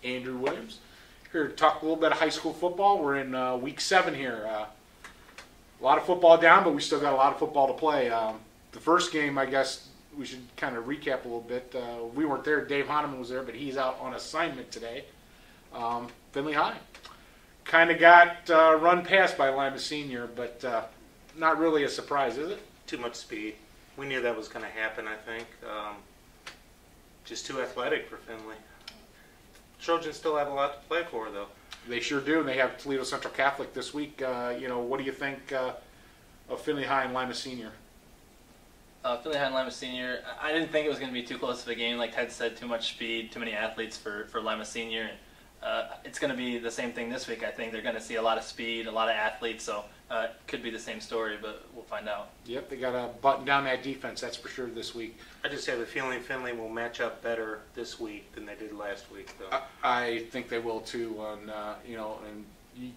Andrew Williams. Here to talk a little bit of high school football. We're in week 7 here. A lot of football down, but we still got a lot of football to play. The first game, I guess we should kind of recap a little bit. We weren't there. Dave Hahnemann was there, but he's out on assignment today. Findlay High kind of got run past by Lima Senior, but not really a surprise, is it? Too much speed. We knew that was going to happen, I think. Just too athletic for Findlay. Trojans still have a lot to play for, though. They sure do, and they have Toledo Central Catholic this week. What do you think of Findlay High and Lima Senior? Findlay High and Lima Senior, I didn't think it was going to be too close of a game. Like Ted said, too much speed, too many athletes for Lima Senior. It's going to be the same thing this week, I think. They're going to see a lot of speed, a lot of athletes, so it could be the same story, but we'll find out. Yep, they got to button down that defense, that's for sure, this week. I just have a feeling Findlay will match up better this week than they did last week, though. I think they will, too. And you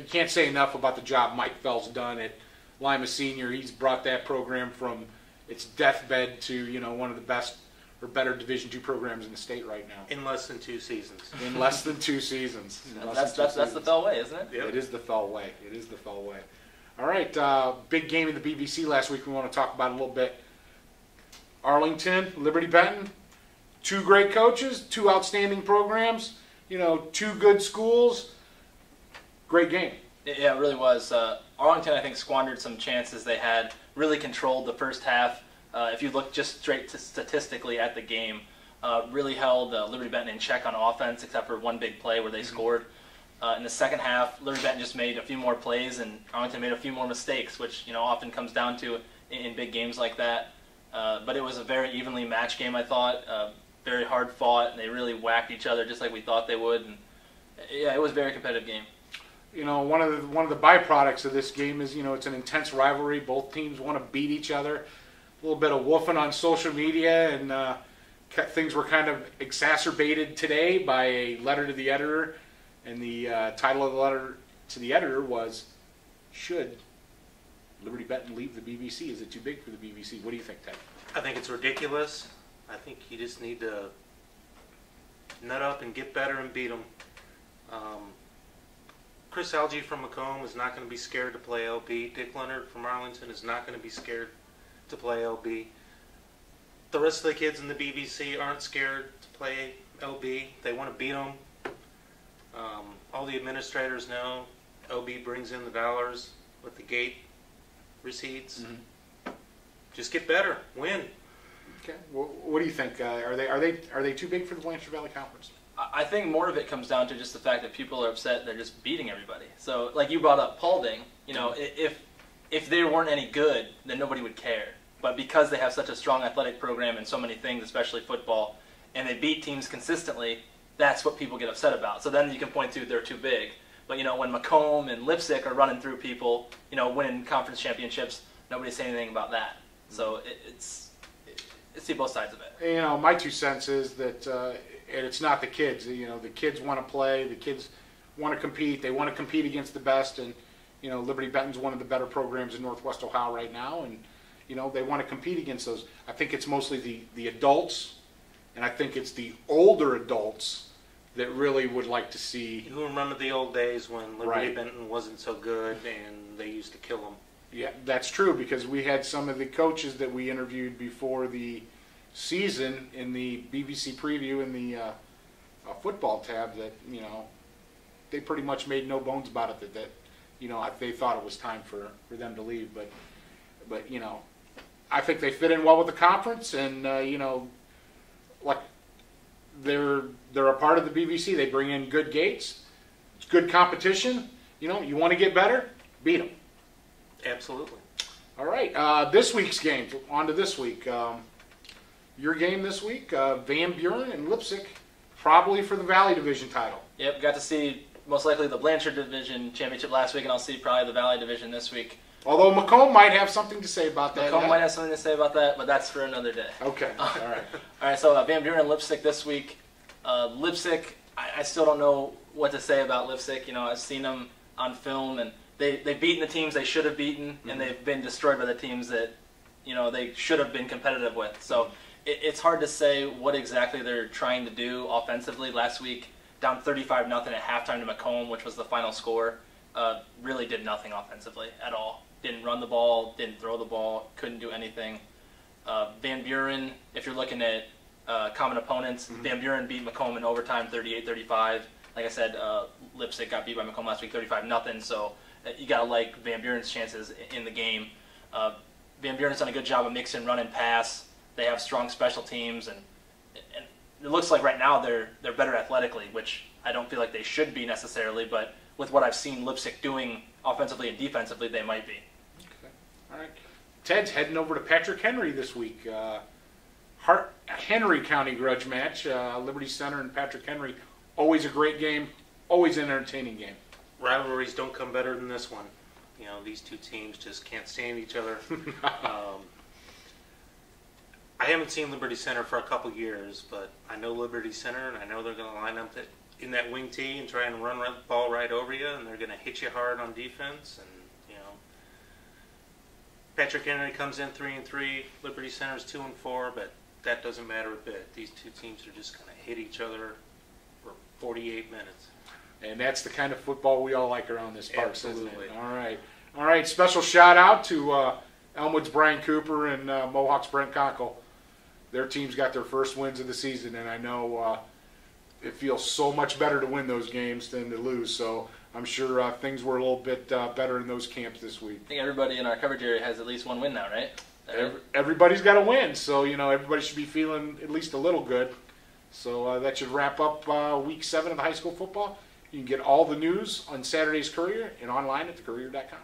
can't say enough about the job Mike Fell's done at Lima Senior. He's brought that program from its deathbed to, one of the best or better Division II programs in the state right now. In less than 2 seasons. In less than 2 seasons. That's the Fell way, isn't it? Yep. It is the Fell way. It is the Fell way. All right, big game in the BBC last week we want to talk about a little bit. Arlington, Liberty Benton, 2 great coaches, 2 outstanding programs, 2 good schools. Great game. Yeah, it really was. Arlington, I think, squandered some chances they had, really controlled the first half. If you look just straight statistically at the game, really held Liberty Benton in check on offense, except for one big play where they scored. In the second half, Liberty Benton just made a few more plays, and Arlington made a few more mistakes, which often comes down to in big games like that. But it was a very evenly matched game, I thought. Very hard fought, and they really whacked each other just like we thought they would. And yeah, it was a very competitive game. One of the byproducts of this game is it's an intense rivalry. Both teams want to beat each other. A little bit of woofing on social media, and things were kind of exacerbated today by a letter to the editor, and the title of the letter to the editor was, "Should Liberty Benton leave the BBC? Is it too big for the BBC?" What do you think, Ted? I think it's ridiculous. I think you just need to nut up and get better and beat them. Chris Alge from Macomb is not going to be scared to play LB. Dick Leonard from Arlington is not going to be scared to play LB. The rest of the kids in the BBC aren't scared to play LB. They want to beat them. All the administrators know LB brings in the dollars with the gate receipts. Mm-hmm. Just get better, win. Okay. Well, what do you think? Are they too big for the Blanchard Valley Conference? I think more of it comes down to just the fact that people are upset they're just beating everybody. So, like you brought up Paulding, if they weren't any good, then nobody would care. But because they have such a strong athletic program and so many things, especially football, and they beat teams consistently, that's what people get upset about. So then you can point to they're too big. But when Macomb and Lipsick are running through people, winning conference championships, nobody's saying anything about that. So it's see both sides of it. My 2 cents is that and it's not the kids. The kids want to play. The kids want to compete. They want to compete against the best. And Liberty Benton's one of the better programs in Northwest Ohio right now. And they want to compete against those. I think it's mostly the adults, and I think it's the older adults that really would like to see. You remember the old days when Liberty Benton wasn't so good and they used to kill them. Yeah, that's true, because we had some of the coaches that we interviewed before the season in the BBC preview in the football tab that they pretty much made no bones about it that they thought it was time for them to leave, but I think they fit in well with the conference, and like they're a part of the BBC. They bring in good gates, it's good competition. You want to get better, beat them. Absolutely. All right, this week's game. On to this week. Your game this week, Van Buren and Lipsick, probably for the Valley Division title. Yep, got to see most likely the Blanchard Division championship last week, and I'll see probably the Valley Division this week. Although Macomb might have something to say about that. Macomb might have something to say about that, but that's for another day. Okay, all right. All right, so Van Buren and Lipsick this week. Lipsick, I still don't know what to say about Lipsick. I've seen them on film, and they've beaten the teams they should have beaten, and they've been destroyed by the teams that they should have been competitive with. So it's hard to say what exactly they're trying to do offensively. Last week down 35-0 at halftime to Macomb, which was the final score. Really did nothing offensively at all. Didn't run the ball, didn't throw the ball, couldn't do anything. Van Buren, if you're looking at common opponents, Van Buren beat Macomb in overtime 38-35. Like I said, Lipsick got beat by Macomb last week 35-0, so you got to like Van Buren's chances in the game. Van Buren's done a good job of mixing run and pass. They have strong special teams, and it looks like right now they're better athletically, which I don't feel like they should be necessarily, but with what I've seen Lipsick doing offensively and defensively, they might be. Okay. All right. Ted's heading over to Patrick Henry this week. Henry County grudge match, Liberty Center and Patrick Henry. Always a great game, always an entertaining game. Rivalries don't come better than this one. You know, these two teams just can't stand each other. I haven't seen Liberty Center for a couple years, but I know Liberty Center, and I know they're going to line up in that wing tee and try and run the ball right over you, and they're going to hit you hard on defense. And you know, Patrick Henry comes in 3-3. Liberty Center's 2-4, but that doesn't matter a bit. These two teams are just going to hit each other for 48 minutes. And that's the kind of football we all like around this park, Absolutely. isn't it? All right. Special shout out to Elmwood's Brian Cooper and Mohawk's Brent Conkle. Their teams got their first wins of the season, and I know it feels so much better to win those games than to lose. So I'm sure things were a little bit better in those camps this week. I think everybody in our coverage area has at least one win now, right? Everybody's got a win, so everybody should be feeling at least a little good. So that should wrap up Week 7 of the high school football. You can get all the news on Saturday's Courier and online at thecourier.com.